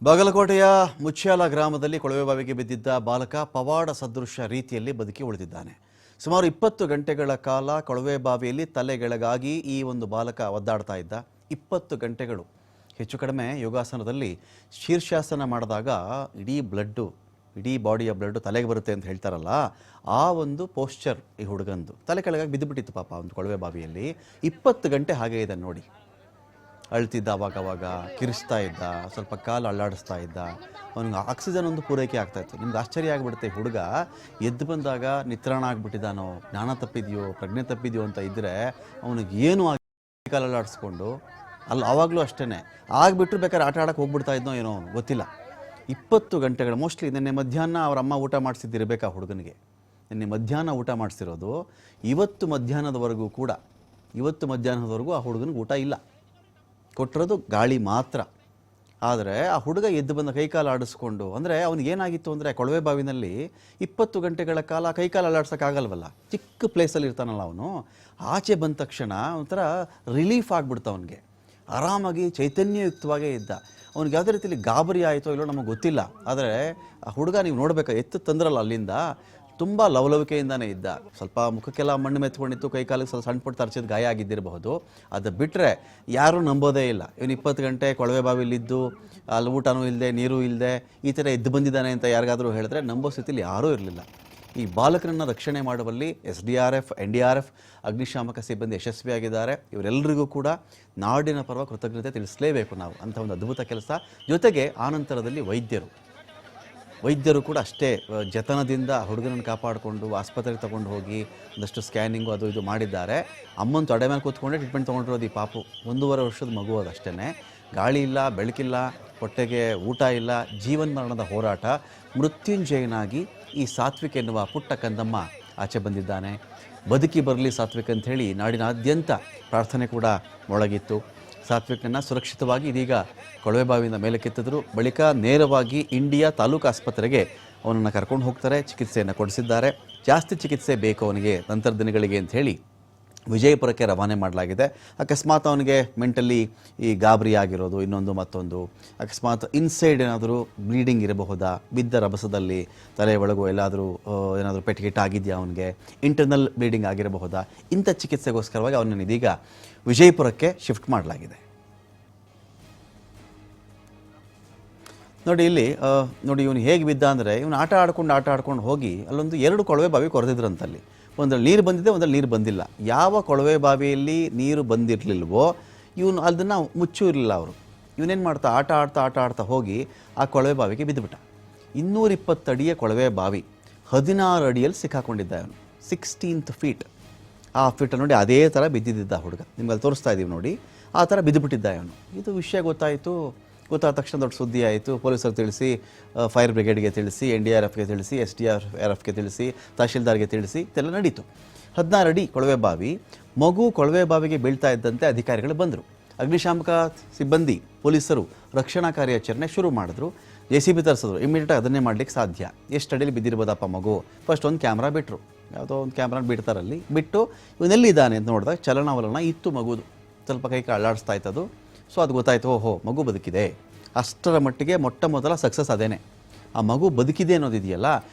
ಬಾಗಲಕೋಟೆಯ ಮುಚ್ಚಾಲ ಗ್ರಾಮದಲ್ಲಿ ಕೊಳವೆ ಬಾವಿಗೆ ಬಿದ್ದಿದ್ದ ಬಾಲಕ ಪವಾಡ ಸದೃಶ ರೀತಿಯಲ್ಲಿ ಬದುಕಿ ಉಳಿದಿದ್ದಾನೆ. ಸುಮಾರು 20 ಗಂಟೆಗಳ ಕಾಲ ಕೊಳವೆ ಬಾವಿಯಲ್ಲಿ ತಲೆಗೆಳಗಾಗಿ ಈ ಒಂದು ಬಾಲಕ ಒದ್ದಾಡ್ತಾ ಇದ್ದ. 20 ಗಂಟೆಗಳು ಹೆಚ್ಚು ಕಡಿಮೆ ಯೋಗಾಸನದಲ್ಲಿ ಶೀರ್ಷಾಸನ ಮಾಡಿದಾಗ ಇಡೀ ಬಾಡಿಯ ಬ್ಲಡ್ ತಲೆಗೆ ಬರುತ್ತೆ ಅಂತ ಹೇಳ್ತಾರಲ್ಲ, ಆ ಒಂದು ಪೋಸ್ಚರ್ ಈ ಹುಡುಗಂದು. ತಲೆ ಕೆಳಗಾಗಿ ಬಿದ್ದುಬಿಟ್ಟಿತ್ತು ಪಾಪ ಒಂದು ಕೊಳವೆ ಬಾವಿಯಲ್ಲಿ. 20 ಗಂಟೆ ಹಾಗೆ ಇದೆ ನೋಡಿ. ಅಳ್ತಿದ್ದ, ಅವಾಗ ಕಿರಿಸ್ತಾ ಇದ್ದ, ಸ್ವಲ್ಪ ಕಾಲು ಅಳ್ಳಾಡಿಸ್ತಾ ಇದ್ದ. ಅವನಿಗೆ ಆಕ್ಸಿಜನ್ ಒಂದು ಪೂರೈಕೆ ಆಗ್ತಾಯಿತ್ತು. ನಿಮ್ಗೆ ಆಶ್ಚರ್ಯ ಆಗಿಬಿಡುತ್ತೆ, ಹುಡುಗ ಎದ್ದು ಬಂದಾಗ ನಿತ್ರಾಣ ಆಗಿಬಿಟ್ಟಿದ್ದಾನೋ, ಜ್ಞಾನ ತಪ್ಪಿದೆಯೋ, ಪ್ರಜ್ಞೆ ತಪ್ಪಿದೆಯೋ ಅಂತ ಇದ್ದರೆ ಅವನಿಗೆ ಏನು ಕಾಲು ಅಳ್ಳಾಡಿಸ್ಕೊಂಡು ಆವಾಗಲೂ ಅಷ್ಟೇ ಆಗಿಬಿಟ್ರು ಬೇಕಾದ್ರೆ ಆಟ ಆಡೋಕ್ಕೆ ಹೋಗ್ಬಿಡ್ತಾ ಇದ್ನೋ ಏನೋ ಗೊತ್ತಿಲ್ಲ. 20 ಗಂಟೆಗಳು. ಮೋಸ್ಟ್ಲಿ ನಿನ್ನೆ ಮಧ್ಯಾಹ್ನ ಅವ್ರ ಅಮ್ಮ ಊಟ ಮಾಡಿಸಿದ್ದಿರಬೇಕಾ ಹುಡುಗನಿಗೆ. ನಿನ್ನೆ ಮಧ್ಯಾಹ್ನ ಊಟ ಮಾಡಿಸಿರೋದು. ಇವತ್ತು ಮಧ್ಯಾಹ್ನದವರೆಗೂ ಆ ಹುಡುಗನಿಗೆ ಊಟ ಇಲ್ಲ. ಕೊಟ್ಟಿರೋದು ಗಾಳಿ ಮಾತ್ರ. ಆದರೆ ಆ ಹುಡುಗ ಎದ್ದು ಬಂದ ಕೈಕಾಲು ಆಡಿಸ್ಕೊಂಡು, ಅಂದರೆ ಅವನಿಗೇನಾಗಿತ್ತು ಅಂದರೆ ಕೊಳವೆ ಬಾವಿನಲ್ಲಿ 20 ಗಂಟೆಗಳ ಕಾಲ ಕೈಕಾಲು ಅಲ್ಲಾಡ್ಸೋಕ್ಕಾಗಲ್ವಲ್ಲ, ಚಿಕ್ಕ ಪ್ಲೇಸಲ್ಲಿ ಇರ್ತಾನಲ್ಲ ಅವನು. ಆಚೆ ಬಂದ ತಕ್ಷಣ ಒಂಥರ ರಿಲೀಫ್ ಆಗಿಬಿಡ್ತು ಅವನಿಗೆ. ಆರಾಮಾಗಿ ಚೈತನ್ಯಯುಕ್ತವಾಗೇ ಇದ್ದ. ಅವ್ನಿಗೆ ಯಾವುದೇ ರೀತಿಯಲ್ಲಿ ಗಾಬರಿ ಆಯಿತೋ ಇಲ್ಲೋ ನಮಗೆ ಗೊತ್ತಿಲ್ಲ. ಆದರೆ ಆ ಹುಡುಗ ನೀವು ನೋಡಬೇಕು, ಎತ್ತು ತಂದ್ರಲ್ಲ ಅಲ್ಲಿಂದ, ತುಂಬ ಲವಲವಿಕೆಯಿಂದನೇ ಇದ್ದ. ಸ್ವಲ್ಪ ಮುಖಕ್ಕೆಲ್ಲ ಮಣ್ಣು ಮೆತ್ಕೊಂಡಿತ್ತು, ಕೈಕಾಲಿಗೆ ಸ್ವಲ್ಪ ಸಣ್ಣ ಪುಟ್ಟ ತರಚಿದ ಗಾಯ ಆಗಿದ್ದಿರಬಹುದು. ಅದು ಬಿಟ್ಟರೆ ಯಾರೂ ನಂಬೋದೇ ಇಲ್ಲ ಇವನು 20 ಗಂಟೆ ಕೊಳವೆ ಬಾವಿಲಿದ್ದು ಅಲ್ಲಿ ಊಟನೂ ಇಲ್ಲದೆ ನೀರು ಇಲ್ಲದೆ ಈ ಥರ ಎದ್ದು ಬಂದಿದ್ದಾನೆ ಅಂತ ಯಾರಿಗಾದರೂ ಹೇಳಿದ್ರೆ ನಂಬೋ ಸ್ಥಿತಿಲಿ ಯಾರೂ ಇರಲಿಲ್ಲ. ಈ ಬಾಲಕರನ್ನು ರಕ್ಷಣೆ ಮಾಡುವಲ್ಲಿ SDRF, NDRF, ಅಗ್ನಿಶಾಮಕ ಸಿಬ್ಬಂದಿ ಯಶಸ್ವಿಯಾಗಿದ್ದಾರೆ. ಇವರೆಲ್ಲರಿಗೂ ಕೂಡ ನಾಡಿನ ಪರವಾಗಿ ಕೃತಜ್ಞತೆ ತಿಳಿಸಲೇಬೇಕು ನಾವು. ಅಂಥ ಒಂದು ಅದ್ಭುತ ಕೆಲಸ. ಜೊತೆಗೆ ಆನಂತರದಲ್ಲಿ ವೈದ್ಯರು ಕೂಡ ಅಷ್ಟೇ ಜತನದಿಂದ ಹುಡುಗನನ್ನು ಕಾಪಾಡಿಕೊಂಡು ಆಸ್ಪತ್ರೆಗೆ ತೊಗೊಂಡು ಹೋಗಿ ಒಂದಷ್ಟು ಸ್ಕ್ಯಾನಿಂಗು ಅದು ಇದು ಮಾಡಿದ್ದಾರೆ. ಅಮ್ಮನ ತೊಡೆ ಮೇಲೆ ಕೂತ್ಕೊಂಡೆ ಟ್ರೀಟ್ಮೆಂಟ್ ತೊಗೊಂಡಿರೋದು ಈ ಪಾಪು. 1.5 ವರ್ಷದ ಮಗು ಅದು ಅಷ್ಟೇ. ಗಾಳಿ ಇಲ್ಲ, ಬೆಳಕಿಲ್ಲ, ಹೊಟ್ಟೆಗೆ ಊಟ ಇಲ್ಲ, ಜೀವನ ಮರಣದ ಹೋರಾಟ. ಮೃತ್ಯುಂಜಯನಾಗಿ ಈ ಸಾತ್ವಿಕ್ ಎನ್ನುವ ಪುಟ್ಟ ಕಂದಮ್ಮ ಆಚೆ ಬಂದಿದ್ದಾನೆ. ಬದುಕಿ ಬರಲಿ ಸಾತ್ವಿಕ್ ಅಂಥೇಳಿ ನಾಡಿನಾದ್ಯಂತ ಪ್ರಾರ್ಥನೆ ಕೂಡ ಮೊಳಗಿತ್ತು. ಸಾತ್ವಿಕ್ನನ್ನು ಸುರಕ್ಷಿತವಾಗಿ ಇದೀಗ ಕೊಳವೆ ಬಾವಿಯಿಂದ ಮೇಲೆ ಕೆತ್ತಿದ್ರು. ಬಳಿಕ ನೇರವಾಗಿ ಇಂಡಿಯಾ ತಾಲೂಕು ಆಸ್ಪತ್ರೆಗೆ ಅವನನ್ನು ಕರ್ಕೊಂಡು ಹೋಗ್ತಾರೆ. ಚಿಕಿತ್ಸೆಯನ್ನು ಕೊಡಿಸಿದ್ದಾರೆ. ಜಾಸ್ತಿ ಚಿಕಿತ್ಸೆ ಬೇಕು ಅವನಿಗೆ ನಂತರ ದಿನಗಳಿಗೆ ಅಂಥೇಳಿ ವಿಜಯಪುರಕ್ಕೆ ರವಾನೆ ಮಾಡಲಾಗಿದೆ. ಅಕಸ್ಮಾತ್ ಅವನಿಗೆ ಮೆಂಟಲಿ ಈ ಗಾಬರಿ ಆಗಿರೋದು, ಇನ್ನೊಂದು ಮತ್ತೊಂದು, ಅಕಸ್ಮಾತ್ ಇನ್ಸೈಡ್ ಏನಾದರೂ ಬ್ಲೀಡಿಂಗ್ ಇರಬಹುದಾ, ಬಿದ್ದ ರಭಸದಲ್ಲಿ ತಲೆ ಒಳಗೂ ಏನಾದರೂ ಪೆಟ್ಟಿಗೆಟ್ ಆಗಿದೆಯಾ, ಅವನಿಗೆ ಇಂಟರ್ನಲ್ ಬ್ಲೀಡಿಂಗ್ ಆಗಿರಬಹುದಾ, ಇಂಥ ಚಿಕಿತ್ಸೆಗೋಸ್ಕರವಾಗಿ ಅವನನ್ನು ಇದೀಗ ವಿಜಯಪುರಕ್ಕೆ ಶಿಫ್ಟ್ ಮಾಡಲಾಗಿದೆ. ನೋಡಿ ಇಲ್ಲಿ ನೋಡಿ ಇವನು ಹೇಗೆ ಬಿದ್ದ ಅಂದರೆ, ಇವನು ಆಟ ಆಡ್ಕೊಂಡು ಹೋಗಿ ಅಲ್ಲೊಂದು 2 ಕೊಳವೆ ಬಾವಿ ಕೊರೆದಿದ್ರಂತಲ್ಲಿ. ಒಂದ್ರಲ್ಲಿ ನೀರು ಬಂದಿದೆ, ಒಂದ್ರಲ್ಲಿ ನೀರು ಬಂದಿಲ್ಲ. ಯಾವ ಕೊಳವೆ ಬಾವಿಯಲ್ಲಿ ನೀರು ಬಂದಿರಲಿಲ್ವೋ ಇವನು ಅದನ್ನು ಮುಚ್ಚೂ ಇರಲಿಲ್ಲ ಅವರು. ಇವನೇನು ಮಾಡ್ತಾ ಆಟ ಆಡ್ತಾ ಹೋಗಿ ಆ ಕೊಳವೆ ಬಾವಿಗೆ ಬಿದ್ದುಬಿಟ್ಟ. 220 ಅಡಿಯ ಕೊಳವೆ ಬಾವಿ, 16 ಅಡಿಯಲ್ಲಿ ಸಿಕ್ಕಾಕೊಂಡಿದ್ದ ಇವನು. 16th feet. ಆ ಫೀಟ್ ನೋಡಿ ಅದೇ ಥರ ಬಿದ್ದಿದ್ದ ಹುಡುಗ. ನಿಮ್ಗೆ ಅಲ್ಲಿ ತೋರಿಸ್ತಾ ಇದ್ದೀವಿ ನೋಡಿ, ಆ ಥರ ಬಿದ್ದುಬಿಟ್ಟಿದ್ದ ಇವನು. ಇದು ವಿಷಯ ಗೊತ್ತಾದ ತಕ್ಷಣ ದೊಡ್ಡ ಸುದ್ದಿ ಆಯಿತು. ಪೊಲೀಸರು ತಿಳಿಸಿ, ಫೈರ್ ಬ್ರಿಗೇಡ್ಗೆ ತಿಳಿಸಿ, NDRFಗೆ ತಿಳಿಸಿ, SDRFಗೆ ತಿಳಿಸಿ, ತಹಶೀಲ್ದಾರ್ಗೆ ತಿಳಿಸಿ, ಇದೆಲ್ಲ ನಡೀತು. 16 ಅಡಿ ಕೊಳವೆ ಬಾವಿ. ಮಗು ಕೊಳವೆ ಬಾವಿಗೆ ಬೀಳ್ತಾ ಇದ್ದಂತೆ ಅಧಿಕಾರಿಗಳು ಬಂದರು. ಅಗ್ನಿಶಾಮಕ ಸಿಬ್ಬಂದಿ, ಪೊಲೀಸರು ರಕ್ಷಣಾ ಕಾರ್ಯಾಚರಣೆ ಶುರು ಮಾಡಿದ್ರು. JCB ತರಿಸಿದ್ರು. ಇಮಿಡಿಯೇಟಾಗಿ ಅದನ್ನೇ ಮಾಡಲಿಕ್ಕೆ ಸಾಧ್ಯ. ಎಷ್ಟು ಅಡಿಯಲ್ಲಿ ಬಿದ್ದಿರ್ಬೋದಪ್ಪ ಮಗು. ಫಸ್ಟ್ ಒಂದು ಕ್ಯಾಮ್ರಾ ಬಿಟ್ಟರು. ಯಾವುದೋ ಒಂದು ಕ್ಯಾಮ್ರಾ ಬಿಡ್ತಾರಲ್ಲಿ. ಬಿಟ್ಟು ಇವನೆಲ್ಲಿದ್ದಾನೆ ಅಂತ ನೋಡಿದಾಗ ಚಲನವಲನ ಇತ್ತು ಮಗುದು. ಸ್ವಲ್ಪ ಕೈ ಅಳ್ಳಾಡಿಸ್ತಾ ಇತ್ತದು. ಸೊ ಅದು ಗೊತ್ತಾಯಿತು, ಓಹೋ ಮಗು ಬದುಕಿದೆ. ಅಷ್ಟರ ಮಟ್ಟಿಗೆ ಮೊಟ್ಟ ಮೊದಲ ಸಕ್ಸಸ್ ಅದೇನೆ. ಆ ಮಗು ಬದುಕಿದೆ ಅನ್ನೋದಿದೆಯಲ್ಲ,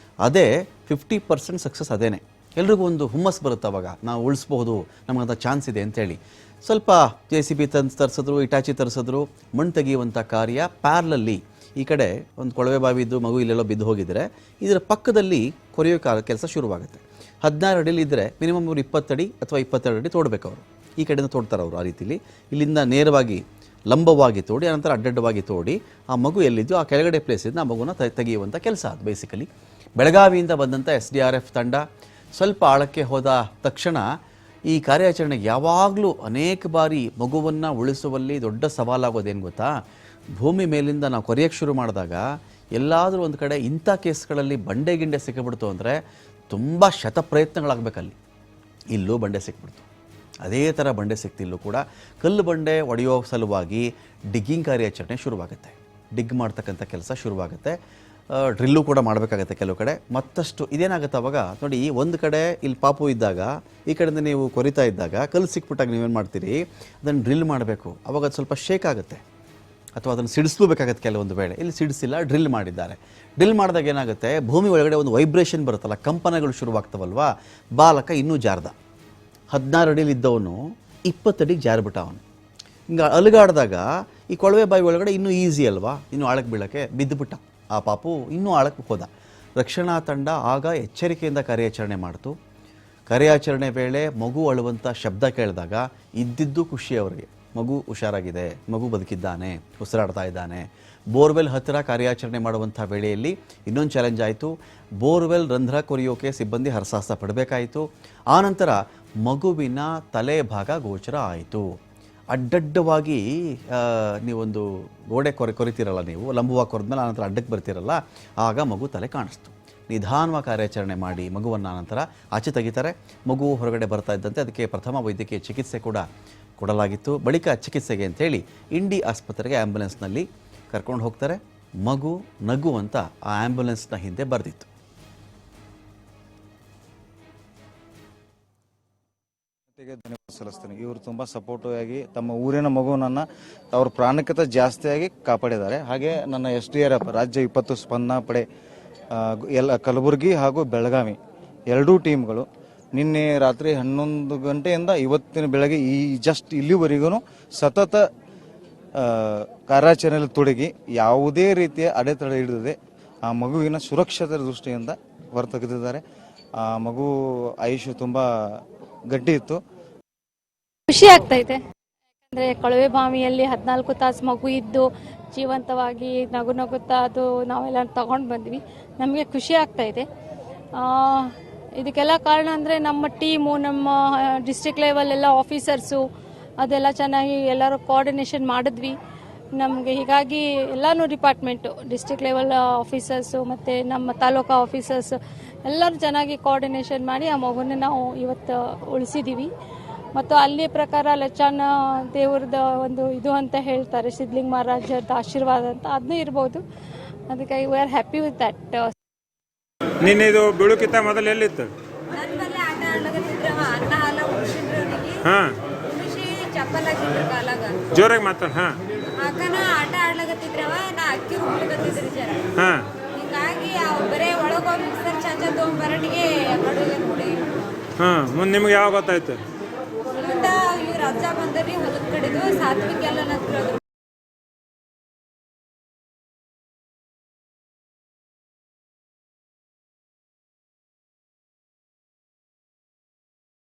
ಅದೇ 50% ಸಕ್ಸಸ್ ಅದೇನೆ. ಎಲ್ರಿಗೂ ಒಂದು ಹುಮ್ಮಸ್ ಬರುತ್ತೆ ಅವಾಗ, ನಾವು ಉಳಿಸ್ಬೋದು, ನಮಗಂತ ಚಾನ್ಸ್ ಇದೆ ಅಂಥೇಳಿ. ಸ್ವಲ್ಪ JCB ತರಿಸಿದ್ರು, ಇಟಾಚಿ ತರಿಸಿದ್ರು. ಮಣ್ಣು ತೆಗೆಯುವಂಥ ಕಾರ್ಯ ಪ್ಯಾರ್ಲಲ್ಲಿ ಈ ಕಡೆ ಒಂದು ಕೊಳವೆ ಬಾವಿ ಇದ್ದು ಮಗು ಇಲ್ಲೆಲ್ಲೋ ಬಿದ್ದು ಹೋಗಿದ್ರೆ ಇದರ ಪಕ್ಕದಲ್ಲಿ ಕೊರೆಯೋ ಕೆಲಸ ಶುರುವಾಗುತ್ತೆ. 16 ಅಡಿಯಲ್ಲಿ ಇದ್ದರೆ ಮಿನಿಮಮ್ ಅವರು 20 ಅಡಿ ಅಥವಾ 22 ಅಡಿ ತೋಡಬೇಕು ಅವರು. ಈ ಕಡೆಯಿಂದ ತೋಡ್ತಾರೆ ಅವರು. ಆ ರೀತಿಲಿ ಇಲ್ಲಿಂದ ನೇರವಾಗಿ ಲಂಬವಾಗಿ ತೋಡಿ, ಅನಂತರ ಅಡ್ಡಡ್ಡವಾಗಿ ತೋಡಿ ಆ ಮಗು ಎಲ್ಲಿದ್ದು ಆ ಕೆಳಗಡೆ ಪ್ಲೇಸಿಂದ ಆ ಮಗುನ ತೆಗೆಯುವಂಥ ಕೆಲಸ ಅದು ಬೇಸಿಕಲಿ. ಬೆಳಗಾವಿಯಿಂದ ಬಂದಂಥ SDRF ತಂಡ ಸ್ವಲ್ಪ ಆಳಕ್ಕೆ ಹೋದ ತಕ್ಷಣ ಈ ಕಾರ್ಯಾಚರಣೆಗೆ ಯಾವಾಗಲೂ ಅನೇಕ ಬಾರಿ ಮಗುವನ್ನು ಉಳಿಸುವಲ್ಲಿ ದೊಡ್ಡ ಸವಾಲಾಗೋದೇನು ಗೊತ್ತಾ, ಭೂಮಿ ಮೇಲಿಂದ ನಾವು ಕೊರೆಯೋಕ್ಕೆ ಶುರು ಮಾಡಿದಾಗ ಎಲ್ಲಾದರೂ ಒಂದು ಕಡೆ ಇಂಥ ಕೇಸ್ಗಳಲ್ಲಿ ಬಂಡೆ ಗಿಂಡೆ ಸಿಕ್ಕಿಬಿಡ್ತು ಅಂದರೆ ತುಂಬ ಶತಪ್ರಯತ್ನಗಳಾಗಬೇಕಲ್ಲಿ. ಇಲ್ಲೂ ಬಂಡೆ ಸಿಕ್ಬಿಡ್ತು. ಅದೇ ಥರ ಬಂಡೆ ಸಿಕ್ತಿಲ್ಲೂ ಕೂಡ ಕಲ್ಲು ಬಂಡೆ ಒಡೆಯೋ ಸಲುವಾಗಿ ಡಿಗ್ಗಿಂಗ್ ಕಾರ್ಯಾಚರಣೆ ಶುರುವಾಗುತ್ತೆ. ಡಿಗ್ ಮಾಡ್ತಕ್ಕಂಥ ಕೆಲಸ ಶುರುವಾಗುತ್ತೆ. ಡ್ರಿಲ್ಲು ಕೂಡ ಮಾಡಬೇಕಾಗತ್ತೆ ಕೆಲವು ಕಡೆ. ಮತ್ತಷ್ಟು ಇದೇನಾಗುತ್ತೆ ಅವಾಗ ನೋಡಿ, ಒಂದು ಕಡೆ ಇಲ್ಲಿ ಪಾಪು ಇದ್ದಾಗ ಈ ಕಡೆಯಿಂದ ನೀವು ಕೊರಿತಾ ಇದ್ದಾಗ ಕಲ್ಲು ಸಿಕ್ಬಿಟ್ಟಾಗ ನೀವೇನು ಮಾಡ್ತೀರಿ, ಅದನ್ನು ಡ್ರಿಲ್ ಮಾಡಬೇಕು. ಅವಾಗ ಅದು ಸ್ವಲ್ಪ ಶೇಕ್ ಆಗುತ್ತೆ. ಅಥವಾ ಅದನ್ನು ಸಿಡಿಸ್ಬೇಕಾಗತ್ತೆ ಕೆಲವೊಂದು ವೇಳೆ. ಇಲ್ಲಿ ಸಿಡಿಸಿಲ್ಲ, ಡ್ರಿಲ್ ಮಾಡಿದ್ದಾರೆ. ಡ್ರಿಲ್ ಮಾಡಿದಾಗ ಏನಾಗುತ್ತೆ, ಭೂಮಿ ಒಳಗಡೆ ಒಂದು ವೈಬ್ರೇಷನ್ ಬರುತ್ತಲ್ಲ, ಕಂಪನಗಳು ಶುರುವಾಗ್ತವಲ್ವಾ. ಬಾಲಕ ಇನ್ನೂ ಜಾರ್ದ. 16 ಅಡಿಲಿದ್ದವನು 20 ಅಡಿಗೆ ಜಾರಿಬಿಟ್ಟ. ಅವನು ಹಿಂಗೆ ಅಲುಗಾಡಿದಾಗ ಈ ಕೊಳವೆ ಬಾವಿ ಒಳಗಡೆ ಇನ್ನೂ ಈಸಿ ಅಲ್ವಾ, ಇನ್ನೂ ಆಳಕ್ಕೆ ಬೀಳಕ್ಕೆ ಬಿದ್ದುಬಿಟ್ಟ. ಆ ಪಾಪು ಇನ್ನೂ ಆಳಕ್ಕೆ ಹೋದ. ರಕ್ಷಣಾ ತಂಡ ಆಗ ಎಚ್ಚರಿಕೆಯಿಂದ ಕಾರ್ಯಾಚರಣೆ ಮಾಡ್ತು. ಕಾರ್ಯಾಚರಣೆ ವೇಳೆ ಮಗು ಅಳುವಂಥ ಶಬ್ದ ಕೇಳಿದಾಗ ಇದ್ದಿದ್ದು ಖುಷಿ ಅವರಿಗೆ. ಮಗು ಹುಷಾರಾಗಿದೆ, ಮಗು ಬದುಕಿದ್ದಾನೆ, ಉಸಿರಾಡ್ತಾ ಇದ್ದಾನೆ. ಬೋರ್ವೆಲ್ ಹತ್ತಿರ ಕಾರ್ಯಾಚರಣೆ ಮಾಡುವಂಥ ವೇಳೆಯಲ್ಲಿ ಇನ್ನೊಂದು ಚಾಲೆಂಜ್ ಆಯಿತು. ಬೋರ್ವೆಲ್ ರಂಧ್ರ ಕೊರೆಯೋಕೆ ಸಿಬ್ಬಂದಿ ಹರಸಾಹಸ ಪಡಬೇಕಾಯಿತು. ಆನಂತರ ಮಗುವಿನ ತಲೆ ಭಾಗ ಗೋಚರ ಆಯಿತು. ಅಡ್ಡಡ್ಡವಾಗಿ ನೀವೊಂದು ಗೋಡೆ ಕೊರಿತೀರಲ್ಲ, ನೀವು ಲಂಬವಾಗಿ ಕೊರೆದ್ಮೇಲೆ ಆನಂತರ ಅಡ್ಡಕ್ಕೆ ಬರ್ತೀರಲ್ಲ, ಆಗ ಮಗು ತಲೆ ಕಾಣಿಸ್ತು. ನಿಧಾನವಾಗಿ ಕಾರ್ಯಾಚರಣೆ ಮಾಡಿ ಮಗುವನ್ನು ಆನಂತರ ಆಚೆ ತೆಗಿತಾರೆ. ಮಗು ಹೊರಗಡೆ ಬರ್ತಾ ಇದ್ದಂತೆ ಅದಕ್ಕೆ ಪ್ರಥಮ ವೈದ್ಯಕೀಯ ಚಿಕಿತ್ಸೆ ಕೂಡ ಕೊಡಲಾಗಿತ್ತು. ಬಳಿಕ ಚಿಕಿತ್ಸೆಗೆ ಅಂತೇಳಿ ಇಂಡಿ ಆಸ್ಪತ್ರೆಗೆ ಆ್ಯಂಬುಲೆನ್ಸ್ನಲ್ಲಿ ಕರ್ಕೊಂಡು ಹೋಗ್ತಾರೆ. ಮಗು ನಗು ಅಂತ ಆ ಆ್ಯಂಬುಲೆನ್ಸ್ನ ಹಿಂದೆ ಬರೆದಿತ್ತು. ಧನ್ಯವಾದ ಸಲ್ಲಿಸ್ತೀನಿ. ಇವರು ತುಂಬ ಸಪೋರ್ಟಿವ್ ಆಗಿ ತಮ್ಮ ಊರಿನ ಮಗುವನ್ನ ಅವ್ರ ಪ್ರಾಣಕ್ಕಿಂತ ಜಾಸ್ತಿಯಾಗಿ ಕಾಪಾಡಿದ್ದಾರೆ. ಹಾಗೆ ನನ್ನ SDRF ರಾಜ್ಯ 20 ಸ್ಪಂದನಾ ಪಡೆ ಎಲ್ಲ ಕಲಬುರಗಿ ಹಾಗೂ ಬೆಳಗಾವಿ ಎರಡೂ ಟೀಮ್ಗಳು ನಿನ್ನೆ ರಾತ್ರಿ 11 ಗಂಟೆಯಿಂದ ಇವತ್ತಿನ ಬೆಳಗ್ಗೆ ಜಸ್ಟ್ ಇಲ್ಲಿವರೆಗೂ ಸತತ ಕಾರ್ಯಾಚರಣೆಯಲ್ಲಿ ತೊಡಗಿ ಯಾವುದೇ ರೀತಿಯ ಅಡೆತಡೆ ಹಿಡಿದಿದೆ ಆ ಮಗುವಿನ ಸುರಕ್ಷತೆ ದೃಷ್ಟಿಯಿಂದ ಹೊರತೆಗೆದಿದ್ದಾರೆ. ಆ ಮಗು ಆಯುಷ್ ತುಂಬ ಗಟ್ಟಿ ಇತ್ತು. ಖುಷಿ ಆಗ್ತೈತೆ. ಯಾಕಂದರೆ ಕೊಳವೆ ಬಾವಿಯಲ್ಲಿ 14 ತಾಸು ಮಗು ಇದ್ದು ಜೀವಂತವಾಗಿ ನಗುತ್ತಾ ಅದು ನಾವೆಲ್ಲ ತಗೊಂಡು ಬಂದ್ವಿ. ನಮಗೆ ಖುಷಿ ಆಗ್ತಾಯಿದೆ. ಇದಕ್ಕೆಲ್ಲ ಕಾರಣ ಅಂದರೆ ನಮ್ಮ ಟೀಮು, ನಮ್ಮ ಡಿಸ್ಟ್ರಿಕ್ಟ್ ಲೆವೆಲ್ ಎಲ್ಲ ಆಫೀಸರ್ಸು ಅದೆಲ್ಲ ಚೆನ್ನಾಗಿ ಎಲ್ಲರೂ ಕೋಆರ್ಡಿನೇಷನ್ ಮಾಡಿದ್ವಿ ನಮಗೆ. ಹೀಗಾಗಿ ಎಲ್ಲನೂ ಡಿಪಾರ್ಟ್ಮೆಂಟು, ಡಿಸ್ಟ್ರಿಕ್ಟ್ ಲೆವೆಲ್ ಆಫೀಸರ್ಸು ಮತ್ತು ನಮ್ಮ ತಾಲೂಕು ಆಫೀಸರ್ಸ್ ಎಲ್ಲರೂ ಚೆನ್ನಾಗಿ ಕೋಆರ್ಡಿನೇಷನ್ ಮಾಡಿ ಆ ಮಗುನ ನಾವು ಇವತ್ತು ಉಳಿಸಿದ್ದೀವಿ. ಮತ್ತು ಅಲ್ಲಿ ಪ್ರಕಾರ ಲಚಾನ ದೇವ್ರದ ಒಂದು ಇದು ಅಂತ ಹೇಳ್ತಾರೆ, ಸಿದ್ಲಿಂಗ ಮಹಾರಾಜರದ ಆಶೀರ್ವಾದ ಅಂತ, ಅದನ್ನೂ ಇರ್ಬೋದು. ಅದಕ್ಕೆ we are happy with that. ನಿನ್ನೆ ಇದು ಬೀಳುಕಿಂತ ಮೊದಲು ಎಲ್ಲಿತ್ತು? ಆಟ ಆಡ್ಲಕತ್ತಿದ್ರವ, ಅನ್ನ ಹಾಲ ಉಳಿಸಿದ್ರು ಹಾಂ, ಉಳಿಸಿ ಚಪ್ಪಲ್ ಹಾಕಿದ್ರು ಕಾಲಾಗ, ಜೋರಾಗಿ ಮಾತಾಡ. ಹಾಂ, ಅಕ್ಕನ ಆಟ ಆಡ್ಲಕತ್ತಿದ್ರವ, ನಾ ಅಕ್ಕಿ ಹುಡ್ಲಕತ್ತಿದ್ರಿ ಜರ. ಹಾಂ, ಹಿಂಗಾಗಿ ಬರೇ ಒಳಗೋಗಿ ಮಿಕ್ಸರ್ ಚಾಚ ತೊಗೊಂಬರಟಿಗೆ ಕಡುಗೆ ನೋಡಿ. ಹಾಂ, ಮುಂದೆ ನಿಮ್ಗೆ ಯಾವಾಗ ಗೊತ್ತಾಯ್ತು? ಮುಂದೆ ಇವ್ರು ಅಜ್ಜ ಬಂದ್ರಿ ಹೊಲದ ಕಡೆದು ಸಾತ್ವಿಕ್ ಎಲ್ಲ ನದ್ರು